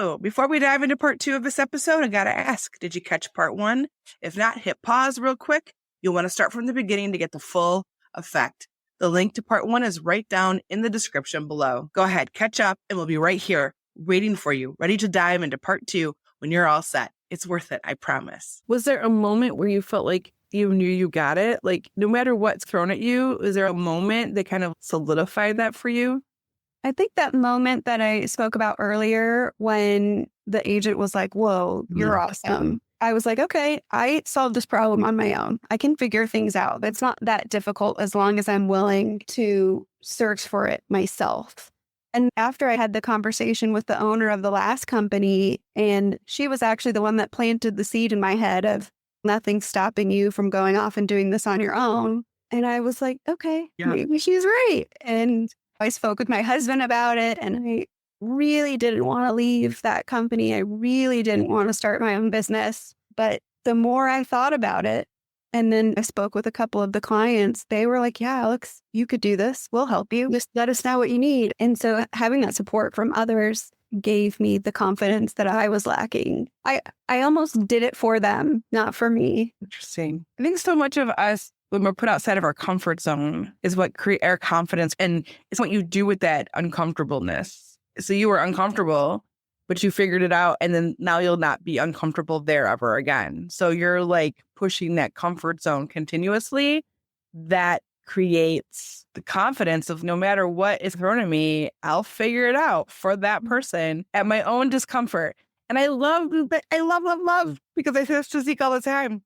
So before we dive into part 2 of this episode, I got to ask, did you catch part 1? If not, hit pause real quick. You'll want to start from the beginning to get the full effect. The link to part 1 is right down in the description below. Go ahead, catch up, and we'll be right here waiting for you, ready to dive into part 2 when you're all set. It's worth it, I promise. Was there a moment where you felt like you knew you got it? Like, no matter what's thrown at you, is there a moment that kind of solidified that for you? I think that moment that I spoke about earlier when the agent was like, whoa, you're awesome. I was like, okay, I solved this problem on my own. I can figure things out. It's not that difficult as long as I'm willing to search for it myself. And after I had the conversation with the owner of the last company, and she was actually the one that planted the seed in my head of nothing stopping you from going off and doing this on your own. And I was like, okay, maybe she's right. And I spoke with my husband about it, and I really didn't want to leave that company. I really didn't want to start my own business. But the more I thought about it, and then I spoke with a couple of the clients, they were like, yeah, Alex, you could do this. We'll help you. Just let us know what you need. And so having that support from others gave me the confidence that I was lacking. I almost did it for them, not for me. Interesting. I think so much of us, when we're put outside of our comfort zone, is what create our confidence. And it's what you do with that uncomfortableness. So you were uncomfortable, but you figured it out. And then now you'll not be uncomfortable there ever again. So you're like pushing that comfort zone continuously. That creates the confidence of no matter what is thrown at me, I'll figure it out for that person at my own discomfort. And I love, because I say this to Zeke all the time.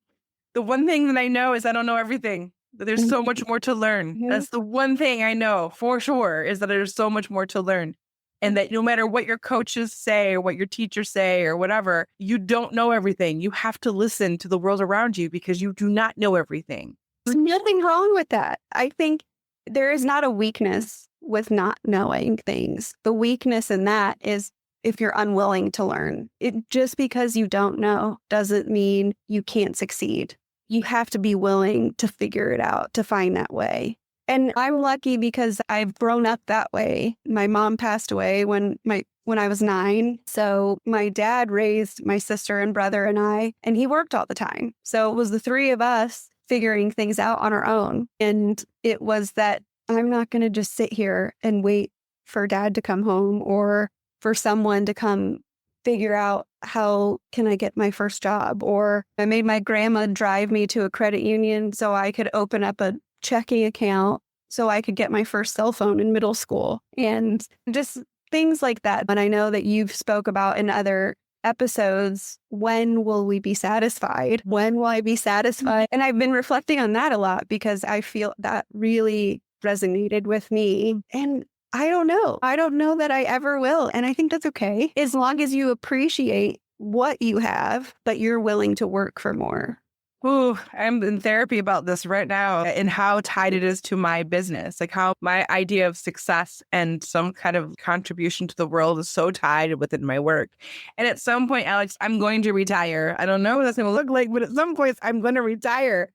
The one thing that I know is I don't know everything. That there's so much more to learn. That's the one thing I know for sure, is that there's so much more to learn. And that no matter what your coaches say or what your teachers say or whatever, you don't know everything. You have to listen to the world around you because you do not know everything. There's nothing wrong with that. I think there is not a weakness with not knowing things. The weakness in that is if you're unwilling to learn. Just because you don't know doesn't mean you can't succeed. You have to be willing to figure it out, to find that way. And I'm lucky because I've grown up that way. My mom passed away when I was 9. So my dad raised my sister and brother and I, and he worked all the time. So it was the three of us figuring things out on our own. And it was that I'm not going to just sit here and wait for dad to come home or for someone to come figure out how can I get my first job. Or I made my grandma drive me to a credit union so I could open up a checking account so I could get my first cell phone in middle school, and just things like that. And I know that you've spoke about in other episodes, when will we be satisfied? When will I be satisfied? And I've been reflecting on that a lot because I feel that really resonated with me. And I don't know. I don't know that I ever will. And I think that's okay, as long as you appreciate what you have, but you're willing to work for more. Ooh, I'm in therapy about this right now and how tied it is to my business, like how my idea of success and some kind of contribution to the world is so tied within my work. And at some point, Alex, I'm going to retire. I don't know what that's going to look like, but at some point I'm going to retire.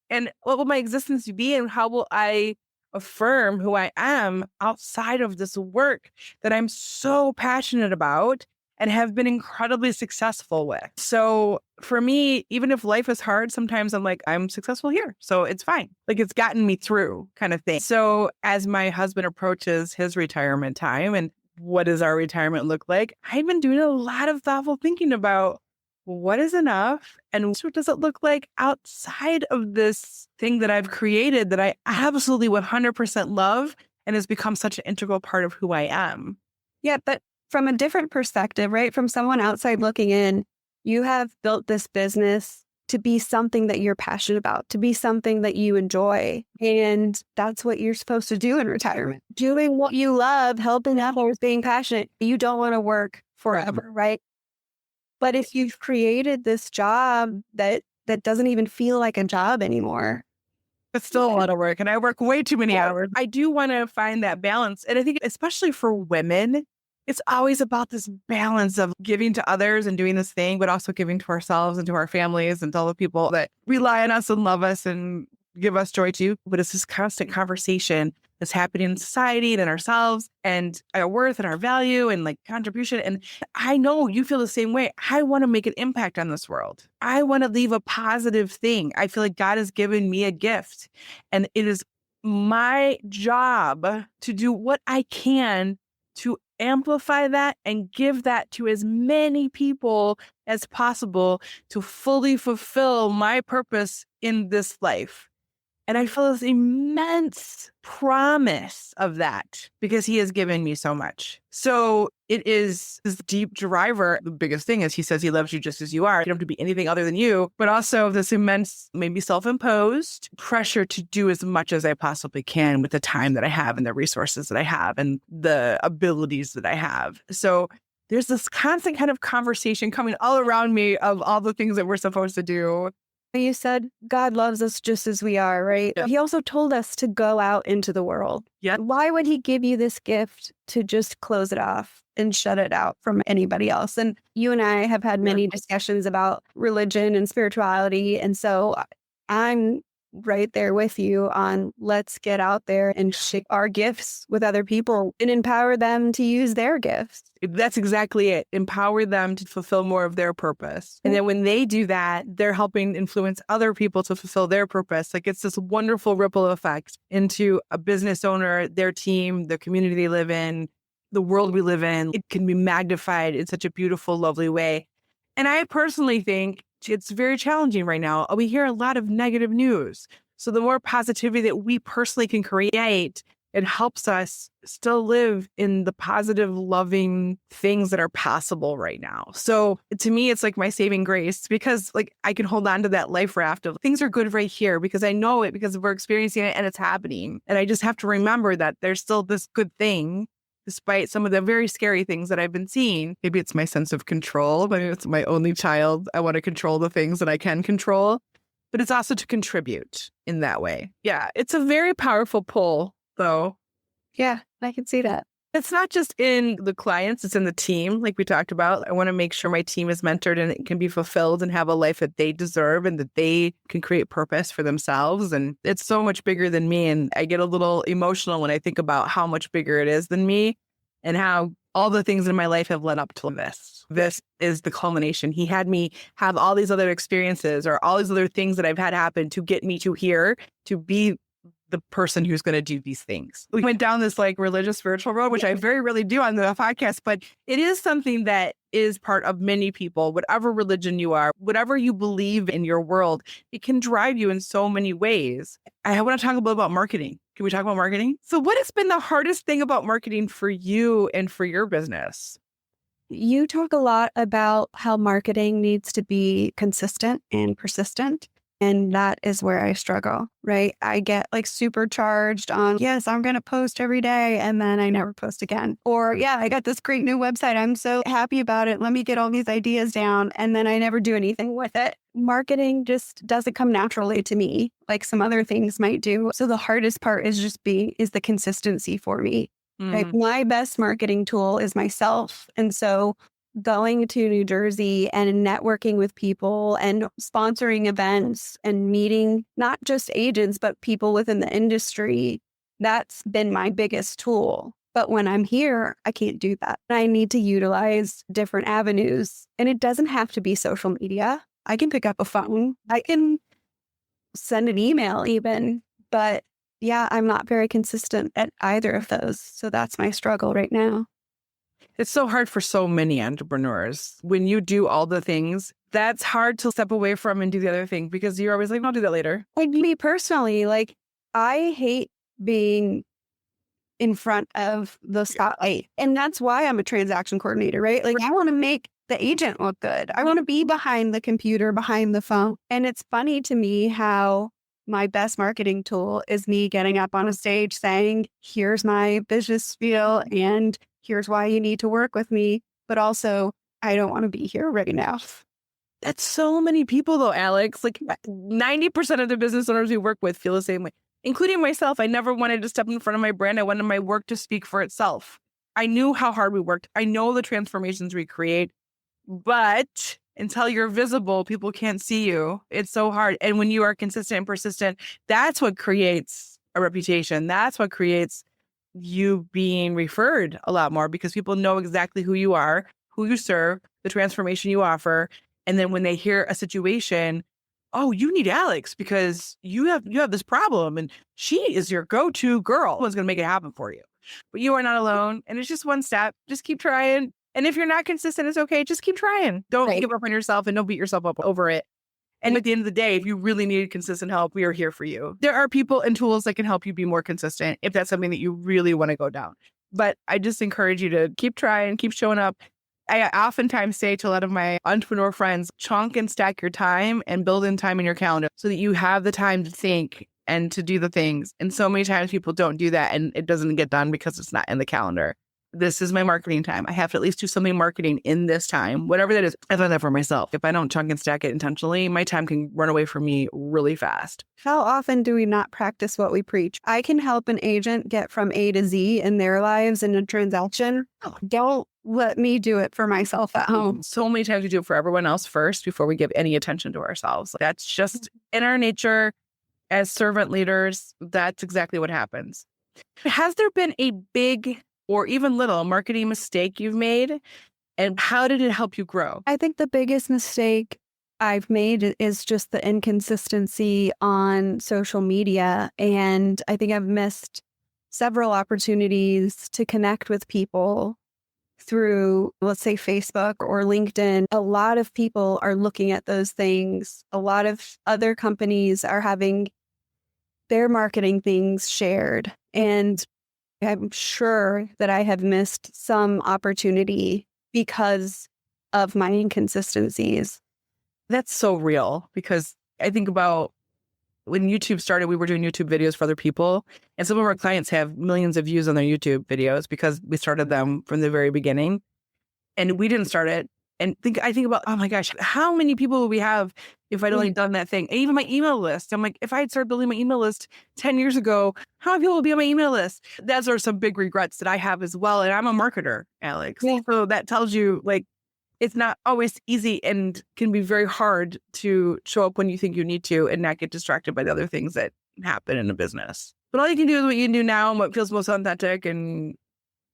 And what will my existence be, and how will I affirm who I am outside of this work that I'm so passionate about and have been incredibly successful with? So for me, even if life is hard, sometimes I'm like, I'm successful here, so it's fine. Like, it's gotten me through, kind of thing. So as my husband approaches his retirement time and what does our retirement look like, I've been doing a lot of thoughtful thinking about what is enough and what does it look like outside of this thing that I've created that I absolutely 100% love and has become such an integral part of who I am. Yeah, but from a different perspective, right? From someone outside looking in, you have built this business to be something that you're passionate about, to be something that you enjoy. And that's what you're supposed to do in retirement. Doing what you love, helping others, being passionate. You don't want to work forever, right? But if you've created this job that doesn't even feel like a job anymore, it's still a lot of work, and I work way too many hours. I do want to find that balance. And I think especially for women, it's always about this balance of giving to others and doing this thing, but also giving to ourselves and to our families and to all the people that rely on us and love us and give us joy too. But it's this constant conversation that's happening in society and in ourselves and our worth and our value and like contribution. And I know you feel the same way. I want to make an impact on this world. I want to leave a positive thing. I feel like God has given me a gift, and it is my job to do what I can to amplify that and give that to as many people as possible to fully fulfill my purpose in this life. And I feel this immense promise of that because he has given me so much. So it is this deep driver. The biggest thing is he says he loves you just as you are. You don't have to be anything other than you, but also this immense, maybe self-imposed pressure to do as much as I possibly can with the time that I have and the resources that I have and the abilities that I have. So there's this constant kind of conversation coming all around me of all the things that we're supposed to do. You said God loves us just as we are, right? Yeah. He also told us to go out into the world. Yeah. Why would he give you this gift to just close it off and shut it out from anybody else? And you and I have had many discussions about religion and spirituality. And so I'm right there with you on let's get out there and share our gifts with other people and empower them to use their gifts. That's exactly it. Empower them to fulfill more of their purpose. And then when they do that, they're helping influence other people to fulfill their purpose. Like it's this wonderful ripple effect into a business owner, their team, the community they live in, the world we live in. It can be magnified in such a beautiful, lovely way. And I personally think it's very challenging right now. We hear a lot of negative news. So the more positivity that we personally can create, it helps us still live in the positive, loving things that are possible right now. So to me, it's like my saving grace because like I can hold on to that life raft of things are good right here because I know it because we're experiencing it and it's happening. And I just have to remember that there's still this good thing despite some of the very scary things that I've been seeing. Maybe it's my sense of control. Maybe it's my only child. I want to control the things that I can control, but it's also to contribute in that way. Yeah, it's a very powerful pull, though. Yeah, I can see that. It's not just in the clients, it's in the team, like we talked about. I want to make sure my team is mentored and it can be fulfilled and have a life that they deserve and that they can create purpose for themselves. And it's so much bigger than me. And I get a little emotional when I think about how much bigger it is than me and how all the things in my life have led up to this. This is the culmination. He had me have all these other experiences or all these other things that I've had happen to get me to here, to be the person who's going to do these things. We went down this like religious spiritual road, which I very rarely do on the podcast, but it is something that is part of many people, whatever religion you are, whatever you believe in your world, it can drive you in so many ways. I want to talk a little about marketing. Can we talk about marketing? So what has been the hardest thing about marketing for you and for your business? You talk a lot about how marketing needs to be consistent and persistent. And that is where I struggle, right? I get like supercharged on, yes, I'm going to post every day. And then I never post again. Or, yeah, I got this great new website. I'm so happy about it. Let me get all these ideas down. And then I never do anything with it. Marketing just doesn't come naturally to me like some other things might do. So the hardest part is the consistency for me. Like my best marketing tool is myself. And so going to New Jersey and networking with people and sponsoring events and meeting not just agents, but people within the industry, that's been my biggest tool. But when I'm here, I can't do that. I need to utilize different avenues. And it doesn't have to be social media. I can pick up a phone. I can send an email even. But yeah, I'm not very consistent at either of those. So that's my struggle right now. It's so hard for so many entrepreneurs. When you do all the things, that's hard to step away from and do the other thing because you're always like, I'll do that later. Like me personally, like I hate being in front of the spotlight. And that's why I'm a transaction coordinator, right? Like I want to make the agent look good. I want to be behind the computer, behind the phone. And it's funny to me how my best marketing tool is me getting up on a stage saying, here's my business spiel and here's why you need to work with me. But also, I don't want to be here right now. That's so many people though, Alex. Like 90% of the business owners we work with feel the same way, including myself. I never wanted to step in front of my brand. I wanted my work to speak for itself. I knew how hard we worked. I know the transformations we create, but until you're visible, people can't see you. It's so hard. And when you are consistent and persistent, that's what creates a reputation. That's what creates you being referred a lot more, because people know exactly who you are, who you serve, the transformation you offer. And then when they hear a situation, oh, you need Alex because you have this problem and she is your go-to girl who's going to make it happen for you. But you are not alone. And it's just one step. Just keep trying. And if you're not consistent, it's okay. Just keep trying. Don't give up on yourself and don't beat yourself up over it. And at the end of the day, if you really need consistent help, we are here for you. There are people and tools that can help you be more consistent if that's something that you really want to go down. But I just encourage you to keep trying, keep showing up. I oftentimes say to a lot of my entrepreneur friends, chunk and stack your time and build in time in your calendar so that you have the time to think and to do the things. And so many times people don't do that and it doesn't get done because it's not in the calendar. This is my marketing time. I have to at least do something marketing in this time, whatever that is. I've done that for myself. If I don't chunk and stack it intentionally, my time can run away from me really fast. How often do we not practice what we preach? I can help an agent get from A to Z in their lives in a transaction. Don't let me do it for myself at home. So many times we do it for everyone else first before we give any attention to ourselves. That's just in our nature as servant leaders. That's exactly what happens. Has there been a big or even little marketing mistake you've made? And how did it help you grow? I think the biggest mistake I've made is just the inconsistency on social media. And I think I've missed several opportunities to connect with people through, let's say, Facebook or LinkedIn. A lot of people are looking at those things. A lot of other companies are having their marketing things shared. And I'm sure that I have missed some opportunity because of my inconsistencies. That's so real, because I think about when YouTube started, we were doing YouTube videos for other people. And some of our clients have millions of views on their YouTube videos because we started them from the very beginning. And we didn't start it. And I think about, oh my gosh, how many people would we have if I'd only done that thing? And even my email list. I'm like, if I had started building my email list 10 years ago, how many people would be on my email list? Those are some big regrets that I have as well. And I'm a marketer, Alex. Yeah. So that tells you, like, it's not always easy and can be very hard to show up when you think you need to and not get distracted by the other things that happen in a business. But all you can do is what you can do now and what feels most authentic, and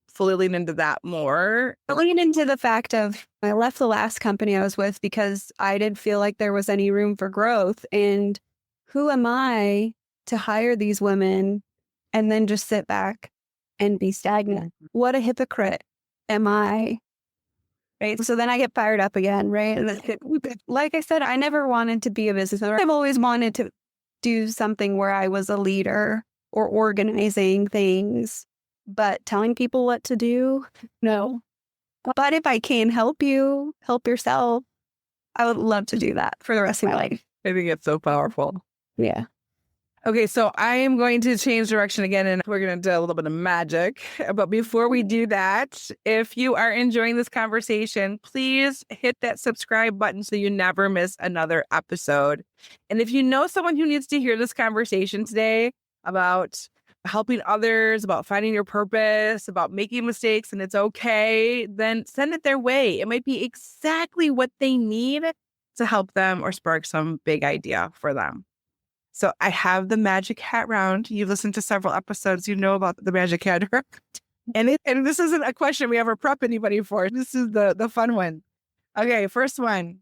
fully lean into that more. Lean into the fact of, I left the last company I was with because I didn't feel like there was any room for growth. And who am I to hire these women and then just sit back and be stagnant? What a hypocrite am I? Right. So then I get fired up again, right? Like I said, I never wanted to be a business owner. I've always wanted to do something where I was a leader or organizing things. But telling people what to do, no. But if I can help you, help yourself, I would love to do that for the rest of my life. I think it's so powerful. Yeah. Okay, so I am going to change direction again, and we're going to do a little bit of magic. But before we do that, if you are enjoying this conversation, please hit that subscribe button so you never miss another episode. And if you know someone who needs to hear this conversation today about helping others, about finding your purpose, about making mistakes, and it's okay, then send it their way. It might be exactly what they need to help them or spark some big idea for them. So I have the magic hat round. You've listened to several episodes. You know about the magic hat. And this isn't a question we ever prep anybody for. This is the fun one. Okay, first one.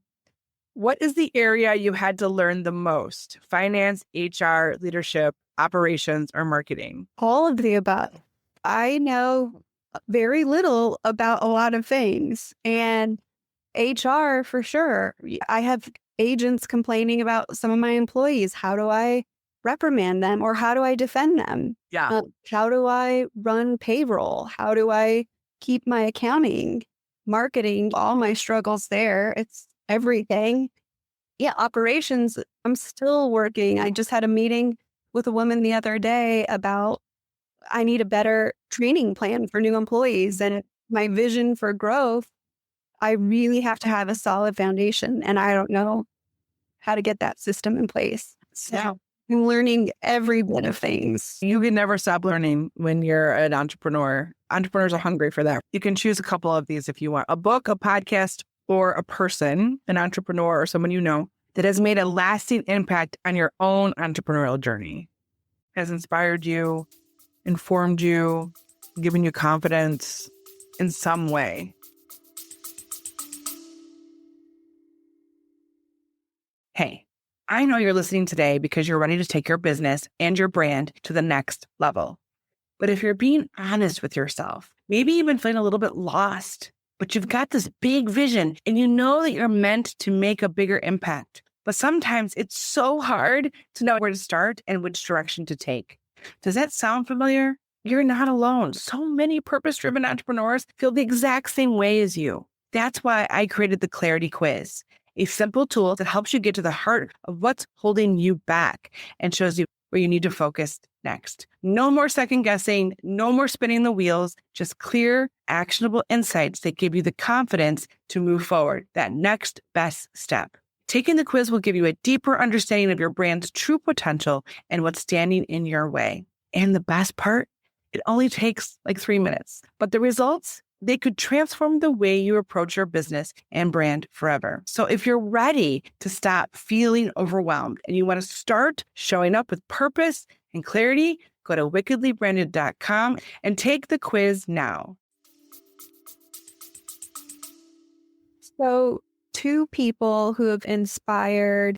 What is the area you had to learn the most? Finance, HR, leadership, operations, or marketing? All of the above. I know very little about a lot of things, and HR for sure. I have agents complaining about some of my employees. How do I reprimand them, or how do I defend them? Yeah. How do I run payroll? How do I keep my accounting, marketing, all my struggles there? It's everything. Yeah, operations, I'm still working. I just had a meeting with a woman the other day about I need a better training plan for new employees, and my vision for growth. I really have to have a solid foundation, and I don't know how to get that system in place. So I'm learning every bit of things. You can never stop learning when you're an entrepreneur. Entrepreneurs are hungry for that. You can choose a couple of these if you want. A book, a podcast, or a person, an entrepreneur or someone you know that has made a lasting impact on your own entrepreneurial journey. has inspired you, informed you, given you confidence in some way? Hey, I know you're listening today because you're ready to take your business and your brand to the next level. But if you're being honest with yourself, maybe even feeling a little bit lost, but you've got this big vision and you know that you're meant to make a bigger impact. But sometimes it's so hard to know where to start and which direction to take. Does that sound familiar? You're not alone. So many purpose-driven entrepreneurs feel the exact same way as you. That's why I created the Clarity Quiz, a simple tool that helps you get to the heart of what's holding you back and shows you where you need to focus next. No more second guessing, no more spinning the wheels, just clear, actionable insights that give you the confidence to move forward, that next best step. Taking the quiz will give you a deeper understanding of your brand's true potential and what's standing in your way. And the best part, it only takes like 3 minutes, but the results, they could transform the way you approach your business and brand forever. So if you're ready to stop feeling overwhelmed and you want to start showing up with purpose and clarity, go to wickedlybranded.com and take the quiz now. So, two people who have inspired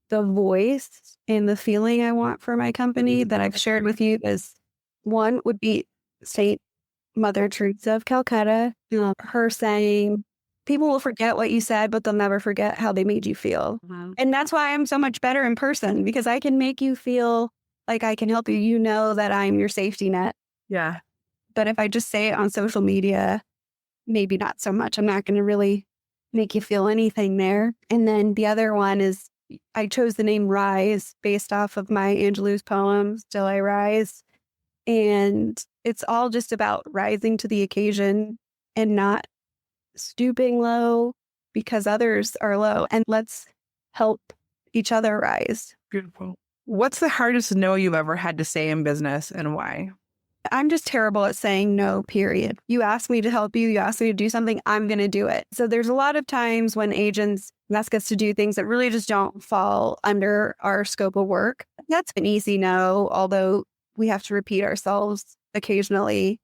the voice and the feeling I want for my company that I've shared with you is, one would be Saint Mother Teresa of Calcutta. Her saying, people will forget what you said, but they'll never forget how they made you feel. Mm-hmm. And that's why I'm so much better in person, because I can make you feel like I can help you. You know that I'm your safety net. Yeah. But if I just say it on social media, maybe not so much. I'm not going to really make you feel anything there. And then the other one is, I chose the name Rise based off of Maya Angelou's poem, Still I Rise. And it's all just about rising to the occasion and not stooping low because others are low. And let's help each other rise. Beautiful. What's the hardest no you've ever had to say in business and why? I'm just terrible at saying no, period. You ask me to help you, you ask me to do something, I'm going to do it. So there's a lot of times when agents ask us to do things that really just don't fall under our scope of work. That's an easy no, although we have to repeat ourselves occasionally.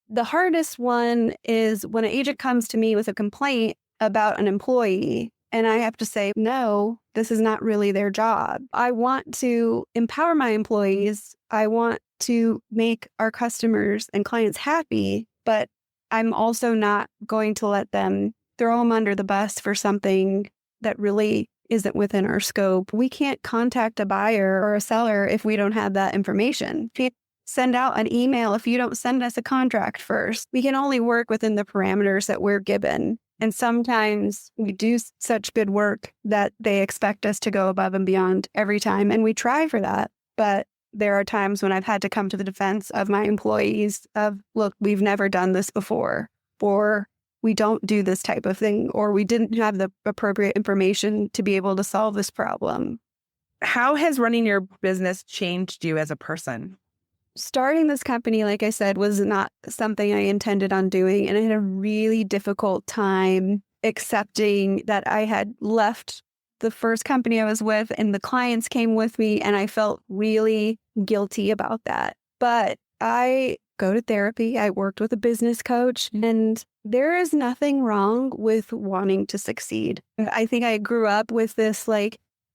The hardest one is when an agent comes to me with a complaint about an employee and I have to say, no, this is not really their job. I want to empower my employees. I want to make our customers and clients happy, but I'm also not going to let them throw them under the bus for something that really isn't within our scope. We can't contact a buyer or a seller if we don't have that information. We can't send out an email if you don't send us a contract first. We can only work within the parameters that we're given. And sometimes we do such good work that they expect us to go above and beyond every time. And we try for that. But there are times when I've had to come to the defense of my employees of, look, we've never done this before, or we don't do this type of thing, or we didn't have the appropriate information to be able to solve this problem. How has running your business changed you as a person? Starting this company, like I said, was not something I intended on doing. And I had a really difficult time accepting that I had left the first company I was with and the clients came with me. And I felt really guilty about that. But I go to therapy. I worked with a business coach, and there is nothing wrong with wanting to succeed. I think I grew up with this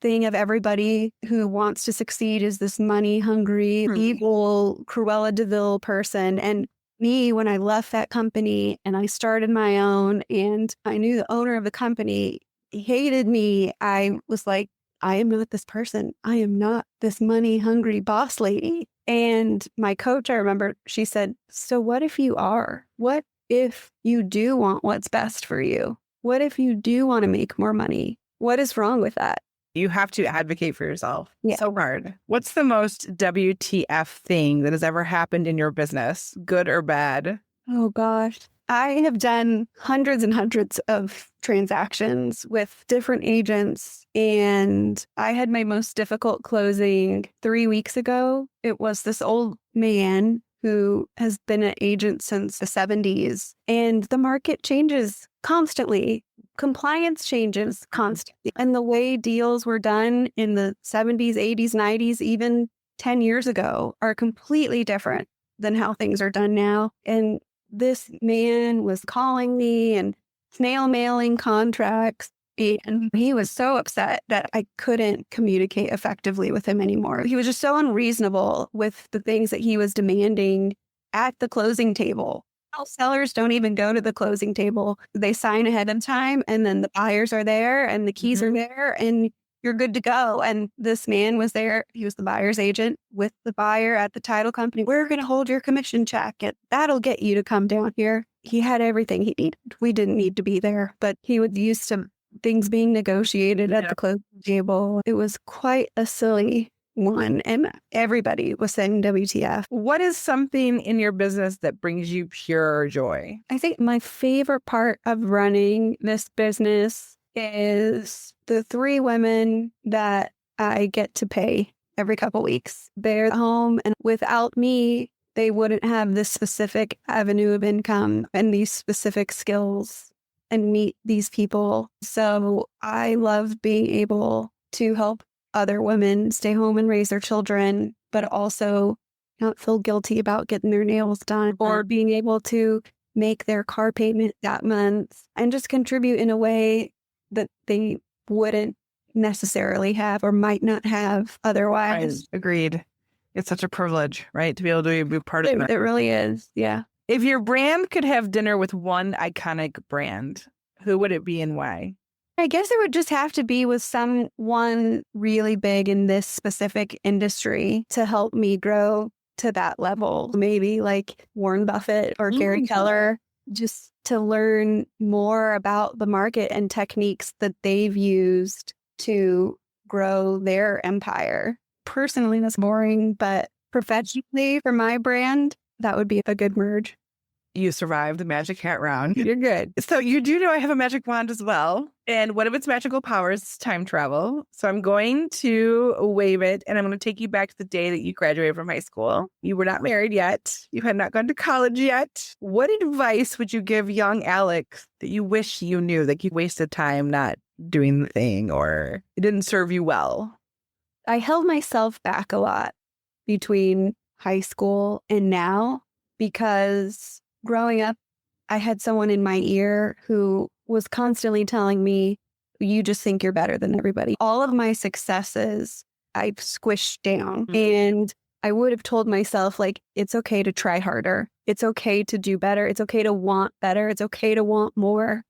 thing of everybody who wants to succeed is this money hungry, evil, Cruella de Vil person. And me, when I left that company and I started my own and I knew the owner of the company hated me, I was like, I am not this person. I am not this money hungry boss lady. And my coach, I remember, she said, so what if you are? What if you do want what's best for you? What if you do want to make more money? What is wrong with that? You have to advocate for yourself. Yeah. So hard. What's the most WTF thing that has ever happened in your business, good or bad? Oh, gosh. I have done hundreds and hundreds of transactions with different agents, and I had my most difficult closing 3 weeks ago. It was this old man who has been an agent since the 70s, and the market changes constantly. Compliance changes constantly. And the way deals were done in the 70s, 80s, 90s, even 10 years ago are completely different than how things are done now. And this man was calling me and snail mailing contracts. And he was so upset that I couldn't communicate effectively with him anymore. He was just so unreasonable with the things that he was demanding at the closing table. Sellers don't even go to the closing table. They sign ahead of time, and then the buyers are there and the keys are there and you're good to go. And this man was there. He was the buyer's agent with the buyer at the title company. We're going to hold your commission check and that'll get you to come down here. He had everything he needed. We didn't need to be there, but he was used to things being negotiated at the closing table. It was quite a silly one, and everybody was saying WTF. What is something in your business that brings you pure joy? I think my favorite part of running this business is the 3 women that I get to pay every couple weeks. They're home, and without me, they wouldn't have this specific avenue of income and these specific skills and meet these people. So I love being able to help other women stay home and raise their children, but also not feel guilty about getting their nails done or being able to make their car payment that month and just contribute in a way that they wouldn't necessarily have or might not have otherwise. Agreed. It's such a privilege, right? To be able to be part of it. It really is. Yeah. If your brand could have dinner with one iconic brand, who would it be and why? I guess it would just have to be with someone really big in this specific industry to help me grow to that level. Maybe like Warren Buffett or Gary Keller, just to learn more about the market and techniques that they've used to grow their empire. Personally, that's boring, but professionally for my brand, that would be a good merge. You survived the magic hat round. You're good. So you do know I have a magic wand as well. And one of its magical powers is time travel. So I'm going to wave it and I'm going to take you back to the day that you graduated from high school. You were not married yet. You had not gone to college yet. What advice would you give young Alex that you wish you knew, that you wasted time not doing the thing or it didn't serve you well? I held myself back a lot between high school and now because growing up, I had someone in my ear who was constantly telling me, you just think you're better than everybody. All of my successes, I've squished down. And I would have told myself, like, it's okay to try harder. It's okay to do better. It's okay to want better. It's okay to want more.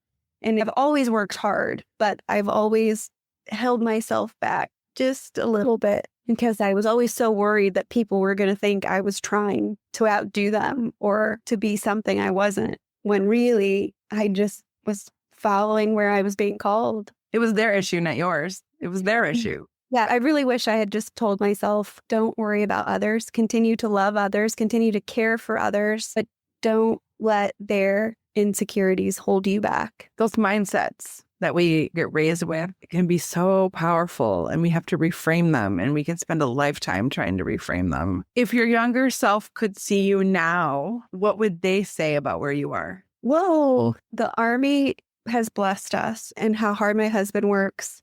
And I've always worked hard, but I've always held myself back just a little bit because I was always so worried that people were going to think I was trying to outdo them or to be something I wasn't, when really I just was following where I was being called. It was their issue, not yours. It was their issue. Yeah, I really wish I had just told myself, don't worry about others, continue to love others, continue to care for others, but don't let their insecurities hold you back. Those mindsets that we get raised with can be so powerful, and we have to reframe them, and we can spend a lifetime trying to reframe them. If your younger self could see you now, what would they say about where you are? Whoa, the Army has blessed us, and how hard my husband works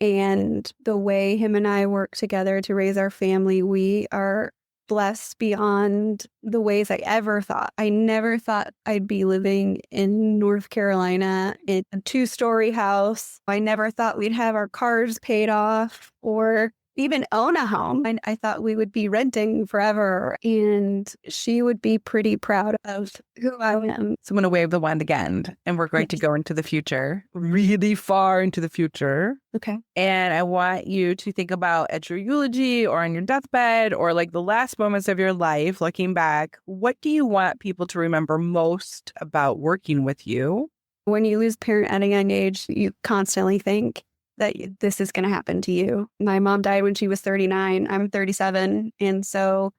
and the way him and I work together to raise our family. We are blessed beyond the ways I ever thought. I never thought I'd be living in North Carolina in a 2-story house. I never thought we'd have our cars paid off or even own a home. I thought we would be renting forever, and she would be pretty proud of who I am. So I'm going to wave the wand again, and we're going to go into the future, really far into the future. Okay. And I want you to think about at your eulogy or on your deathbed or like the last moments of your life, looking back, what do you want people to remember most about working with you? When you lose a parent at a young age, you constantly think that this is going to happen to you. My mom died when she was 39. I'm 37. And so,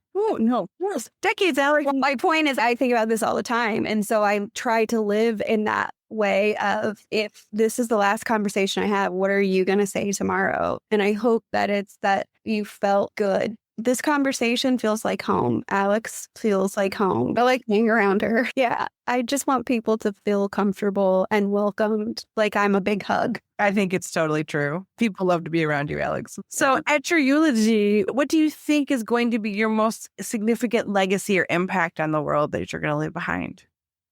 decades, Alex. Well, my point is I think about this all the time. And so I try to live in that way of, if this is the last conversation I have, what are you going to say tomorrow? And I hope that it's that you felt good. This conversation feels like home. Alex feels like home. I like being around her. Yeah. I just want people to feel comfortable and welcomed, like I'm a big hug. I think it's totally true. People love to be around you, Alex. So at your eulogy, what do you think is going to be your most significant legacy or impact on the world that you're going to leave behind?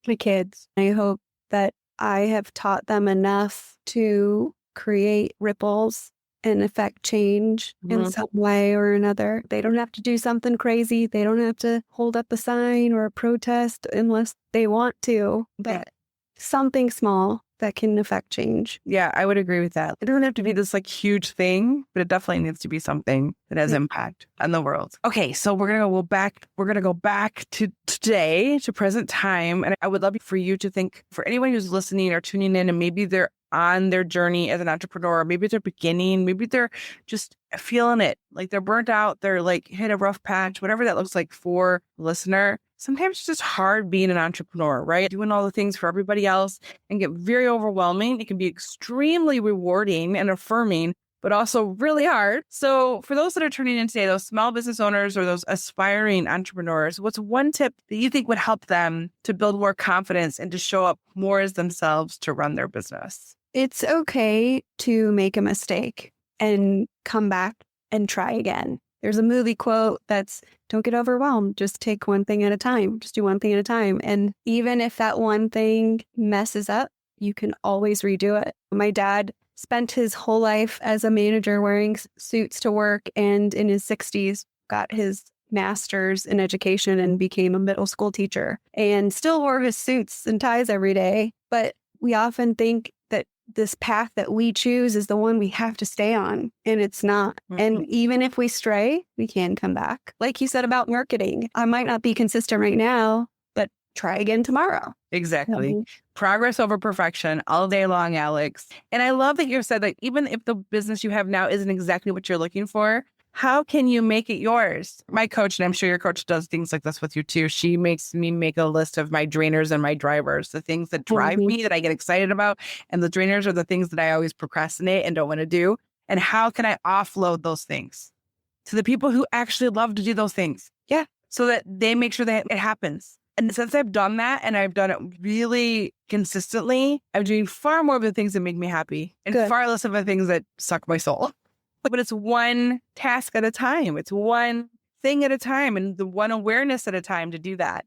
My kids. I hope that I have taught them enough to create ripples and affect change in some way or another. They don't have to do something crazy. They don't have to hold up a sign or a protest unless they want to, but something small that can affect change. Yeah, I would agree with that. It doesn't have to be this like huge thing, but it definitely needs to be something that has impact on the world. Okay, so we're gonna go back. We're gonna go back to today, to present time, and I would love for you to think, for anyone who's listening or tuning in, and maybe they're on their journey as an entrepreneur, maybe they're beginning, maybe they're just feeling it, like they're burnt out, they're like hit a rough patch, whatever that looks like for the listener. Sometimes it's just hard being an entrepreneur, right? Doing all the things for everybody else and get very overwhelming. It can be extremely rewarding and affirming, but also really hard. So for those that are tuning in today, those small business owners or those aspiring entrepreneurs, what's one tip that you think would help them to build more confidence and to show up more as themselves to run their business? It's okay to make a mistake and come back and try again. There's a movie quote that's, don't get overwhelmed. Just take one thing at a time. Just do one thing at a time. And even if that one thing messes up, you can always redo it. My dad spent his whole life as a manager wearing suits to work, and in his 60s got his master's in education and became a middle school teacher and still wore his suits and ties every day. But we often think that this path that we choose is the one we have to stay on, and it's not. And even if we stray, we can come back. Like you said about marketing, I might not be consistent right now, but try again tomorrow. Exactly. Progress over perfection all day long, Alex. And I love that you said that even if the business you have now isn't exactly what you're looking for, how can you make it yours? My coach, and I'm sure your coach does things like this with you too, she makes me make a list of my drainers and my drivers, the things that drive me, that I get excited about. And the drainers are the things that I always procrastinate and don't want to do. And how can I offload those things to the people who actually love to do those things? Yeah. So that they make sure that it happens. And since I've done that, and I've done it really consistently, I'm doing far more of the things that make me happy and far less of the things that suck my soul. But it's one task at a time. It's one thing at a time and the one awareness at a time to do that.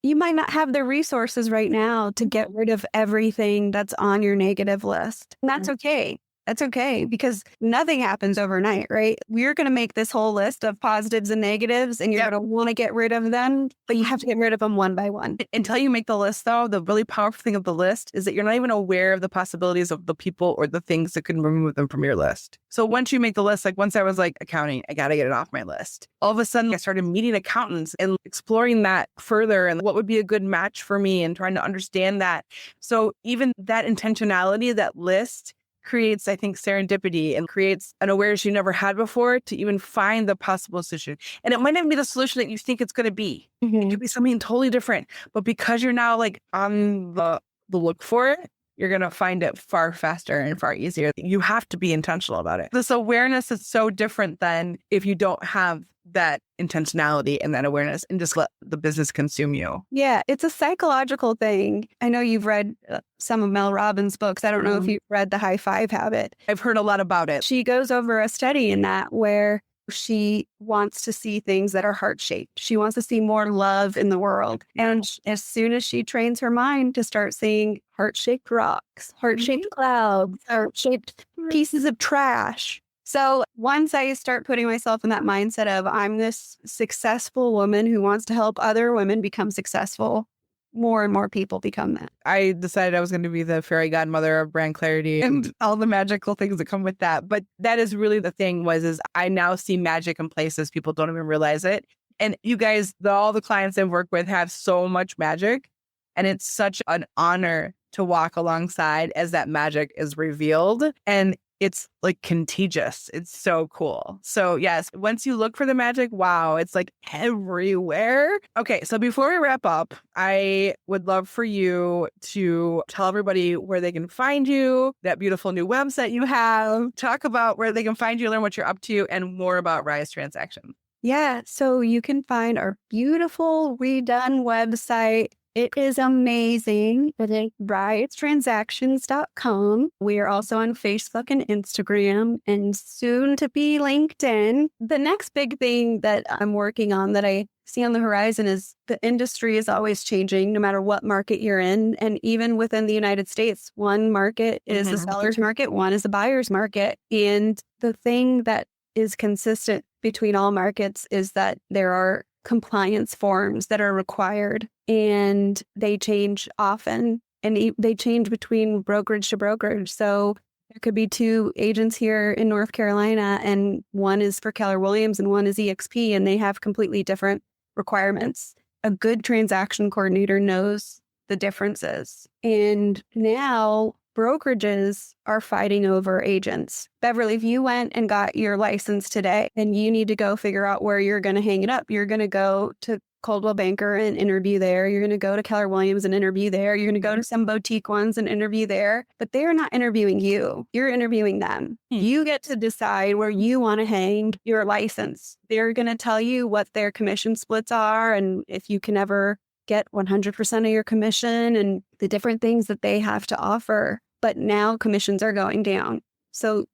You might not have the resources right now to get rid of everything that's on your negative list. And that's okay. That's okay, because nothing happens overnight, right? We're going to make this whole list of positives and negatives, and you're going to want to get rid of them, but you have to get rid of them one by one. Until you make the list, though, the really powerful thing of the list is that you're not even aware of the possibilities of the people or the things that can remove them from your list. So once you make the list, like once I was like, accounting, I got to get it off my list. All of a sudden, I started meeting accountants and exploring that further and what would be a good match for me and trying to understand that. So even that intentionality, that list, creates, I think, serendipity and creates an awareness you never had before to even find the possible solution. And it might not be the solution that you think it's going to be. It could be something totally different. But because you're now like on the look for it, you're going to find it far faster and far easier. You have to be intentional about it. This awareness is so different than if you don't have that intentionality and that awareness and just let the business consume you. Yeah, it's a psychological thing. I know you've read some of Mel Robbins' books. I don't know if you've read The High Five Habit. I've heard a lot about it. She goes over a study in that where she wants to see things that are heart-shaped. She wants to see more love in the world. And as soon as she trains her mind to start seeing heart-shaped rocks, heart-shaped clouds, heart-shaped pieces of trash. So once I start putting myself in that mindset of I'm this successful woman who wants to help other women become successful, more and more people become that. I decided I was going to be the fairy godmother of brand clarity and all the magical things that come with that. But that is really the thing is I now see magic in places people don't even realize it. And you guys, all the clients I've worked with have so much magic. And it's such an honor to walk alongside as that magic is revealed. And it's like contagious. It's so cool. So yes, once you look for the magic, wow, it's like everywhere. Okay, so before we wrap up, I would love for you to tell everybody where they can find you, that beautiful new website you have, talk about where they can find you, learn what you're up to, and more about Rise Transactions. Yeah, so you can find our beautiful redone website It is amazing. It is riotstransactions.com. We are also on Facebook and Instagram and soon to be LinkedIn. The next big thing that I'm working on that I see on the horizon is the industry is always changing no matter what market you're in. And even within the United States, one market is a seller's market, one is a buyer's market. And the thing that is consistent between all markets is that there are compliance forms that are required and they change often and they change between brokerage to brokerage. So there could be two agents here in North Carolina and one is for Keller Williams and one is EXP and they have completely different requirements. A good transaction coordinator knows the differences. And now brokerages are fighting over agents. Beverly, if you went and got your license today and you need to go figure out where you're going to hang it up, you're going to go to Coldwell Banker and interview there. You're going to go to Keller Williams and interview there. You're going to go to some boutique ones and interview there. But they're not interviewing you. You're interviewing them. You get to decide where you want to hang your license. They're going to tell you what their commission splits are and if you can ever get 100% of your commission and the different things that they have to offer. But now commissions are going down. So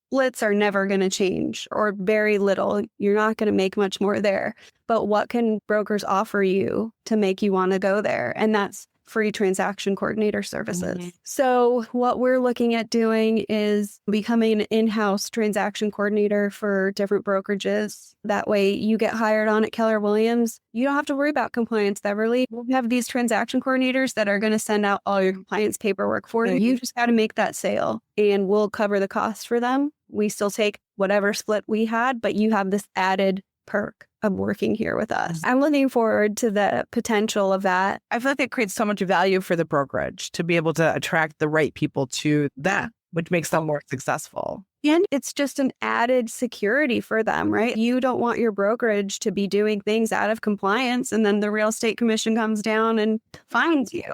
splits are never going to change or very little. You're not going to make much more there. But what can brokers offer you to make you want to go there? And that's free transaction coordinator services. So what we're looking at doing is becoming an in-house transaction coordinator for different brokerages. That way you get hired on at Keller Williams. You don't have to worry about compliance, Beverly. We have these transaction coordinators that are going to send out all your compliance paperwork for you. You just got to make that sale and we'll cover the cost for them. We still take whatever split we had, but you have this added perk of working here with us. I'm looking forward to the potential of that. I feel like it creates so much value for the brokerage to be able to attract the right people to that, which makes them more successful. And it's just an added security for them, right? You don't want your brokerage to be doing things out of compliance and then the real estate commission comes down and fines you.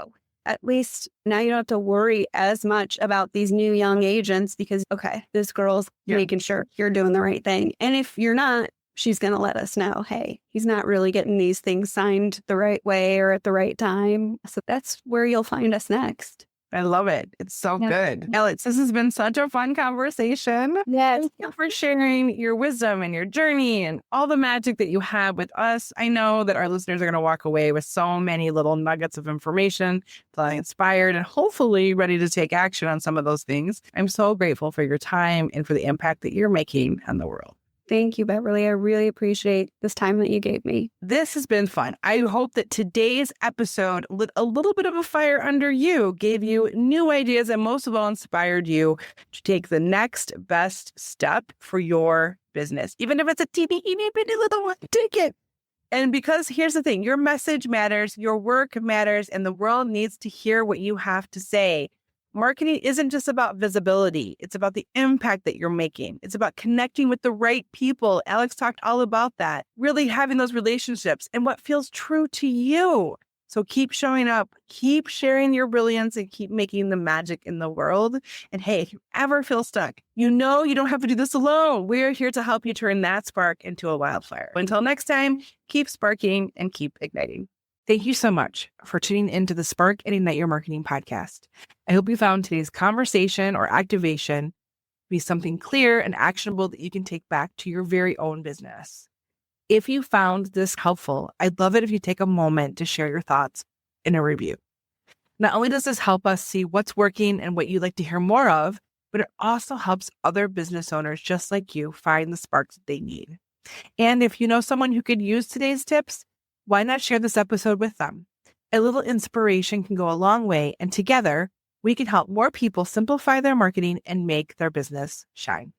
At least now you don't have to worry as much about these new young agents because, okay, this girl's making sure you're doing the right thing. And if you're not, she's going to let us know, hey, he's not really getting these things signed the right way or at the right time. So that's where you'll find us next. I love it. It's so good. Alex, this has been such a fun conversation. Yes. Thank you for sharing your wisdom and your journey and all the magic that you have with us. I know that our listeners are going to walk away with so many little nuggets of information, feeling inspired and hopefully ready to take action on some of those things. I'm so grateful for your time and for the impact that you're making on the world. Thank you, Beverly. I really appreciate this time that you gave me. This has been fun. I hope that today's episode lit a little bit of a fire under you, gave you new ideas, and most of all, inspired you to take the next best step for your business. Even if it's a teeny bitty little one, take it. And because here's the thing, your message matters, your work matters, and the world needs to hear what you have to say. Marketing isn't just about visibility. It's about the impact that you're making. It's about connecting with the right people. Alex talked all about that. Really having those relationships and what feels true to you. So keep showing up, keep sharing your brilliance, and keep making the magic in the world. And hey, if you ever feel stuck, you know you don't have to do this alone. We're here to help you turn that spark into a wildfire. Until next time, keep sparking and keep igniting. Thank you so much for tuning into the Spark and Ignite Your Marketing podcast. I hope you found today's conversation or activation to be something clear and actionable that you can take back to your very own business. If you found this helpful, I'd love it if you take a moment to share your thoughts in a review. Not only does this help us see what's working and what you'd like to hear more of, but it also helps other business owners just like you find the sparks that they need. And if you know someone who could use today's tips, why not share this episode with them? A little inspiration can go a long way, and together we can help more people simplify their marketing and make their business shine.